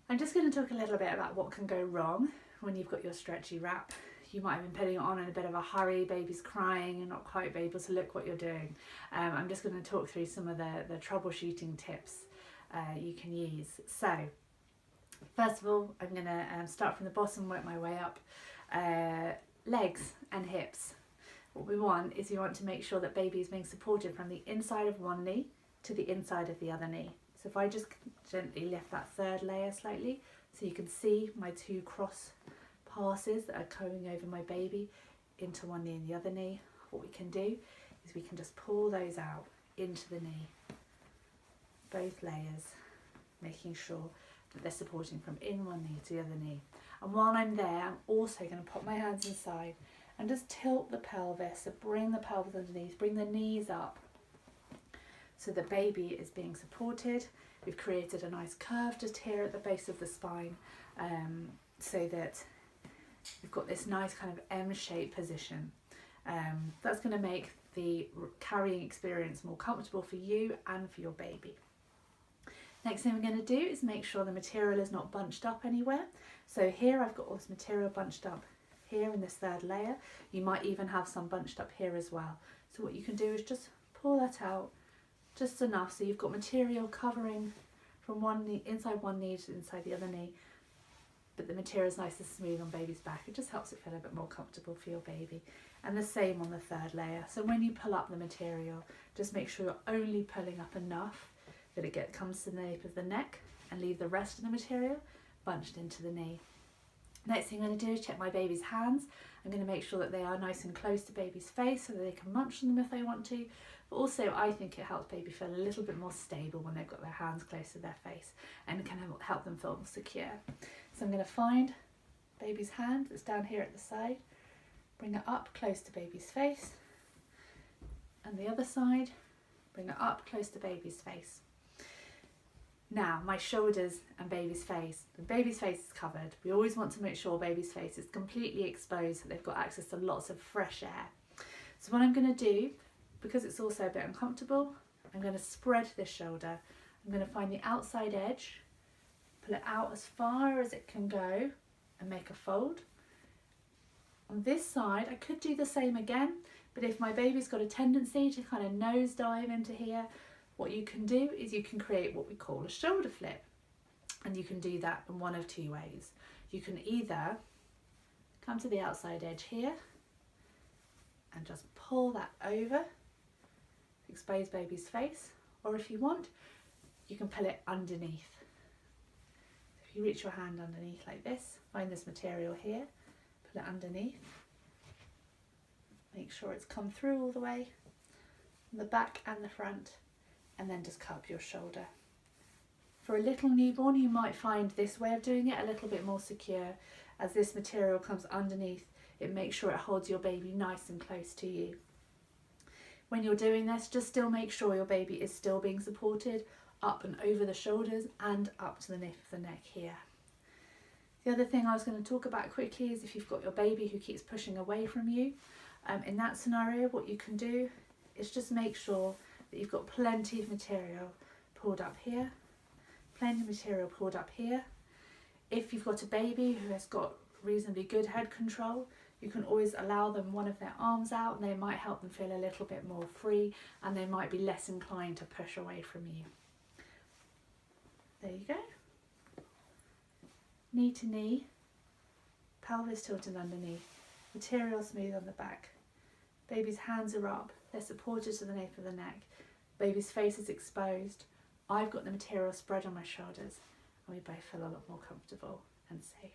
I'm just going to talk a little bit about what can go wrong when you've got your stretchy wrap. You might have been putting it on in a bit of a hurry, baby's crying and not quite able to look what you're doing. I'm just going to talk through some of the troubleshooting tips you can use. So, first of all, I'm going to start from the bottom, work my way up. Legs and hips. What we want is you want to make sure that baby is being supported from the inside of one knee to the inside of the other knee. So if I just gently lift that third layer slightly, so you can see my two cross passes that are going over my baby into one knee and the other knee, what we can do is we can just pull those out into the knee, both layers, making sure that they're supporting from in one knee to the other knee. And while I'm there, I'm also going to pop my hands inside and just tilt the pelvis, so bring the pelvis underneath, bring the knees up so the baby is being supported. We've created a nice curve just here at the base of the spine, so that we've got this nice kind of M-shaped position. That's going to make the carrying experience more comfortable for you and for your baby. Next thing we're going to do is make sure the material is not bunched up anywhere. So here I've got all this material bunched up here in this third layer. You might even have some bunched up here as well. So what you can do is just pull that out just enough so you've got material covering from one knee, inside one knee to inside the other knee, but the material is nice and smooth on baby's back. It just helps it feel a bit more comfortable for your baby. And the same on the third layer. So when you pull up the material, just make sure you're only pulling up enough that it comes to the nape of the neck, and leave the rest of the material bunched into the knee. Next thing I'm going to do is check my baby's hands. I'm going to make sure that they are nice and close to baby's face so that they can munch on them if they want to. But also I think it helps baby feel a little bit more stable when they've got their hands close to their face, and can help them feel more secure. So I'm going to find baby's hand that's down here at the side, bring it up close to baby's face, and the other side, bring it up close to baby's face. Now, my shoulders and baby's face. The baby's face is covered. We always want to make sure baby's face is completely exposed so they've got access to lots of fresh air. So what I'm going to do, because it's also a bit uncomfortable, I'm going to spread this shoulder. I'm going to find the outside edge, pull it out as far as it can go and make a fold. On this side, I could do the same again, but if my baby's got a tendency to kind of nose dive into here, what you can do is you can create what we call a shoulder flip, and you can do that in one of two ways. You can either come to the outside edge here and just pull that over, expose baby's face, or if you want, you can pull it underneath. If you reach your hand underneath like this, find this material here, pull it underneath, make sure it's come through all the way, from the back and the front, and then just cup your shoulder. For a little newborn, you might find this way of doing it a little bit more secure. As this material comes underneath, it makes sure it holds your baby nice and close to you. When you're doing this, just still make sure your baby is still being supported up and over the shoulders and up to the nape of the neck here. The other thing I was going to talk about quickly is if you've got your baby who keeps pushing away from you, in that scenario, what you can do is just make sure that you've got plenty of material pulled up here, plenty of material pulled up here. If you've got a baby who has got reasonably good head control, you can always allow them one of their arms out, and they might help them feel a little bit more free, and they might be less inclined to push away from you. There you go. Knee to knee, pelvis tilted underneath, material smooth on the back. Baby's hands are up, they're supported to the nape of the neck. Baby's face is exposed. I've got the material spread on my shoulders, and we both feel a lot more comfortable and safe.